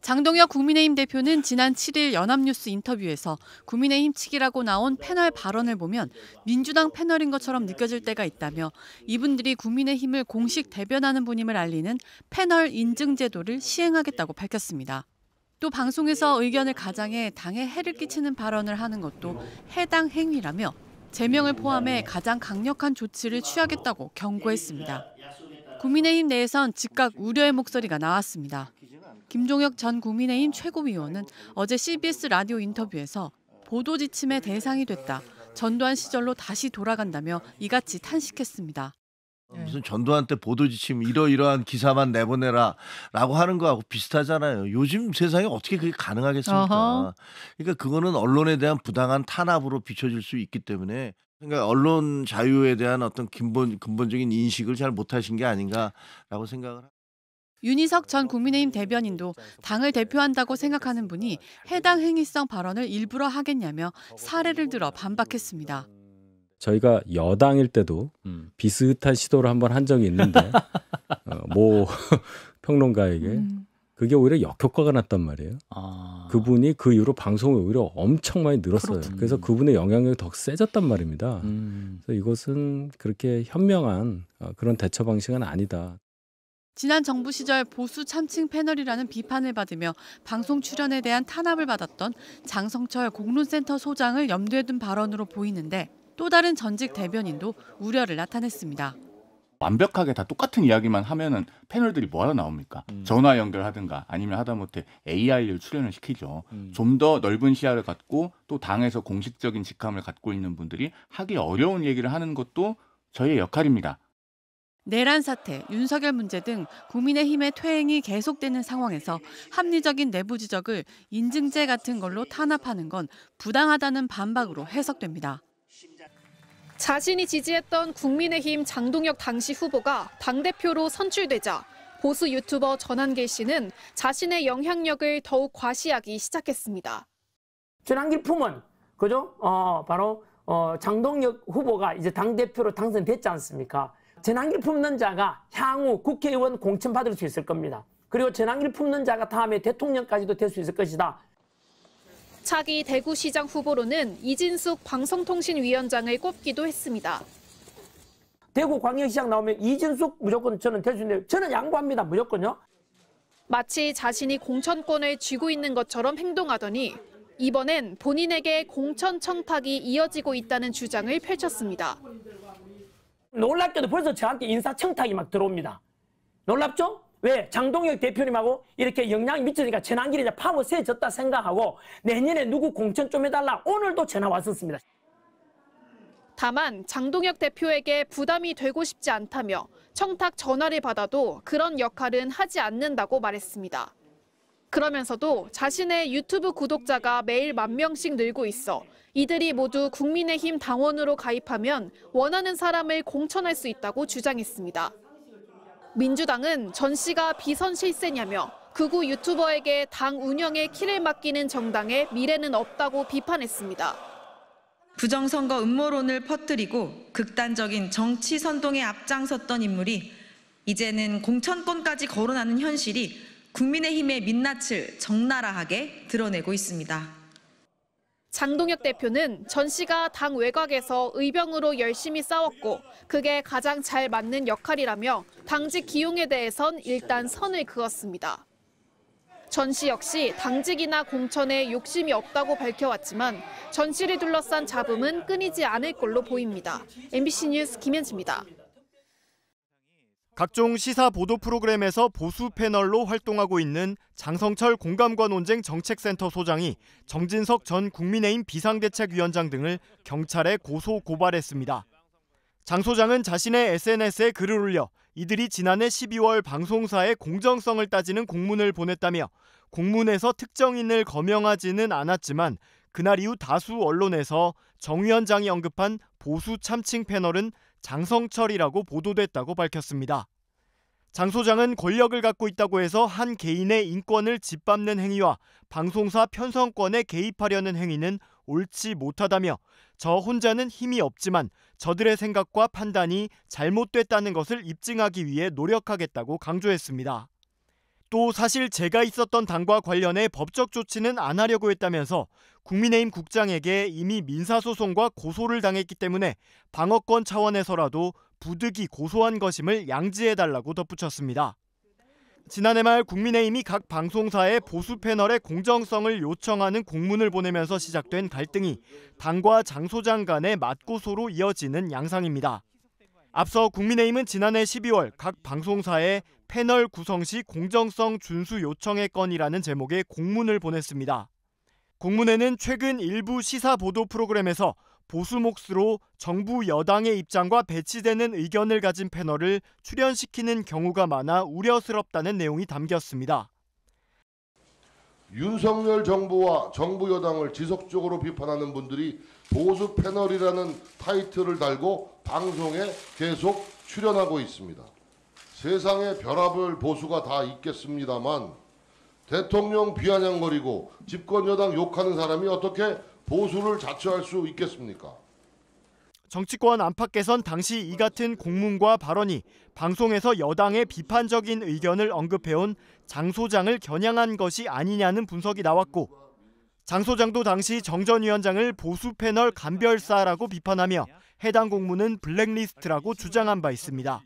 장동혁 국민의힘 대표는 지난 7일 연합뉴스 인터뷰에서 국민의힘 측이라고 나온 패널 발언을 보면 민주당 패널인 것처럼 느껴질 때가 있다며 이분들이 국민의힘을 공식 대변하는 분임을 알리는 패널 인증 제도를 시행하겠다고 밝혔습니다. 또 방송에서 의견을 가장해 당에 해를 끼치는 발언을 하는 것도 해당 행위라며 제명을 포함해 가장 강력한 조치를 취하겠다고 경고했습니다. 국민의힘 내에선 즉각 우려의 목소리가 나왔습니다. 김종혁 전 국민의힘 최고위원은 어제 CBS 라디오 인터뷰에서 보도 지침의 대상이 됐다. 전두환 시절로 다시 돌아간다며 이같이 탄식했습니다. 무슨 전두환 때 보도 지침 이러이러한 기사만 내보내라 라고 하는 거하고 비슷하잖아요. 요즘 세상에 어떻게 그게 가능하겠습니까? 그러니까 그거는 언론에 대한 부당한 탄압으로 비춰질 수 있기 때문에 그러니까 언론 자유에 대한 어떤 근본적인 인식을 잘 못하신 게 아닌가라고 생각을 합니다. 윤희석 전 국민의힘 대변인도 당을 대표한다고 생각하는 분이 해당 행위성 발언을 일부러 하겠냐며 사례를 들어 반박했습니다. 저희가 여당일 때도 비슷한 시도를 한번 한 적이 있는데 모 평론가에게 그게 오히려 역효과가 났단 말이에요. 그분이 그 이후로 방송이 오히려 엄청 많이 늘었어요. 그래서 그분의 영향력이 더 세졌단 말입니다. 그래서 이것은 그렇게 현명한 그런 대처 방식은 아니다. 지난 정부 시절 보수 참칭 패널이라는 비판을 받으며 방송 출연에 대한 탄압을 받았던 장성철 공론센터 소장을 염두에 둔 발언으로 보이는데 또 다른 전직 대변인도 우려를 나타냈습니다. 완벽하게 다 똑같은 이야기만 하면은 패널들이 뭐하러 나옵니까? 전화 연결하든가 아니면 하다못해 AI를 출연을 시키죠. 좀 더 넓은 시야를 갖고 또 당에서 공식적인 직함을 갖고 있는 분들이 하기 어려운 얘기를 하는 것도 저희의 역할입니다. 내란 사태, 윤석열 문제 등 국민의힘의 퇴행이 계속되는 상황에서 합리적인 내부 지적을 인증제 같은 걸로 탄압하는 건 부당하다는 반박으로 해석됩니다. 자신이 지지했던 국민의힘 장동혁 당시 후보가 당대표로 선출되자 보수 유튜버 전한길 씨는 자신의 영향력을 더욱 과시하기 시작했습니다. 전한길 품은 그죠? 바로 장동혁 후보가 이제 당대표로 당선됐지 않습니까? 전한길 품는 자가 향후 국회의원 공천 받을 수 있을 겁니다. 그리고 전한길 품는 자가 다음에 대통령까지도 될 수 있을 것이다. 차기 대구시장 후보로는 이진숙 방송통신위원장을 꼽기도 했습니다. 대구광역시장 나오면 이진숙 무조건 저는 될 수 있는데 저는 양보합니다. 무조건요. 마치 자신이 공천권을 쥐고 있는 것처럼 행동하더니 이번엔 본인에게 공천 청탁이 이어지고 있다는 주장을 펼쳤습니다. 놀랍게도 벌써 저한테 인사청탁이 막 들어옵니다. 놀랍죠? 왜? 장동혁 대표님하고 이렇게 영향이 미치니까 전한길이 이제 파워 세졌다 생각하고 내년에 누구 공천 좀 해달라 오늘도 전화 왔었습니다. 다만 장동혁 대표에게 부담이 되고 싶지 않다며 청탁 전화를 받아도 그런 역할은 하지 않는다고 말했습니다. 그러면서도 자신의 유튜브 구독자가 매일 10,000명씩 늘고 있어 이들이 모두 국민의힘 당원으로 가입하면 원하는 사람을 공천할 수 있다고 주장했습니다. 민주당은 전 씨가 비선 실세냐며 극우 유튜버에게 당 운영의 키를 맡기는 정당에 미래는 없다고 비판했습니다. 부정선거 음모론을 퍼뜨리고 극단적인 정치 선동에 앞장섰던 인물이 이제는 공천권까지 거론하는 현실이 국민의힘의 민낯을 적나라하게 드러내고 있습니다. 장동혁 대표는 전 씨가 당 외곽에서 의병으로 열심히 싸웠고 그게 가장 잘 맞는 역할이라며 당직 기용에 대해선 일단 선을 그었습니다. 전 씨 역시 당직이나 공천에 욕심이 없다고 밝혀왔지만 전 씨를 둘러싼 잡음은 끊이지 않을 걸로 보입니다. MBC 뉴스 김현지입니다. 각종 시사 보도 프로그램에서 보수 패널로 활동하고 있는 장성철 공감과 논쟁 정책센터 소장이 정진석 전 국민의힘 비상대책위원장 등을 경찰에 고소 고발했습니다. 장 소장은 자신의 SNS에 글을 올려 이들이 지난해 12월 방송사에 공정성을 따지는 공문을 보냈다며 공문에서 특정인을 거명하지는 않았지만 그날 이후 다수 언론에서 정 위원장이 언급한 보수 참칭 패널은 장성철이라고 보도됐다고 밝혔습니다. 장 소장은 권력을 갖고 있다고 해서 한 개인의 인권을 짓밟는 행위와 방송사 편성권에 개입하려는 행위는 옳지 못하다며 저 혼자는 힘이 없지만 저들의 생각과 판단이 잘못됐다는 것을 입증하기 위해 노력하겠다고 강조했습니다. 또 사실 제가 있었던 당과 관련해 법적 조치는 안 하려고 했다면서 국민의힘 국장에게 이미 민사소송과 고소를 당했기 때문에 방어권 차원에서라도 부득이 고소한 것임을 양지해달라고 덧붙였습니다. 지난해 말 국민의힘이 각 방송사의 보수 패널의 공정성을 요청하는 공문을 보내면서 시작된 갈등이 당과 장 소장 간의 맞고소로 이어지는 양상입니다. 앞서 국민의힘은 지난해 12월 각 방송사에 패널 구성 시 공정성 준수 요청의 건이라는 제목의 공문을 보냈습니다. 공문에는 최근 일부 시사 보도 프로그램에서 보수 몫으로 정부 여당의 입장과 배치되는 의견을 가진 패널을 출연시키는 경우가 많아 우려스럽다는 내용이 담겼습니다. 윤석열 정부와 정부 여당을 지속적으로 비판하는 분들이 보수 패널이라는 타이틀을 달고 방송에 계속 출연하고 있습니다. 세상에 별의별 보수가 다 있겠습니다만 대통령 비아냥거리고 집권 여당 욕하는 사람이 어떻게 보수를 자처할 수 있겠습니까? 정치권 안팎에선 당시 이 같은 공문과 발언이 방송에서 여당의 비판적인 의견을 언급해온 장 소장을 겨냥한 것이 아니냐는 분석이 나왔고, 장 소장도 당시 정 전 위원장을 보수 패널 간별사라고 비판하며 해당 공문은 블랙리스트라고 주장한 바 있습니다.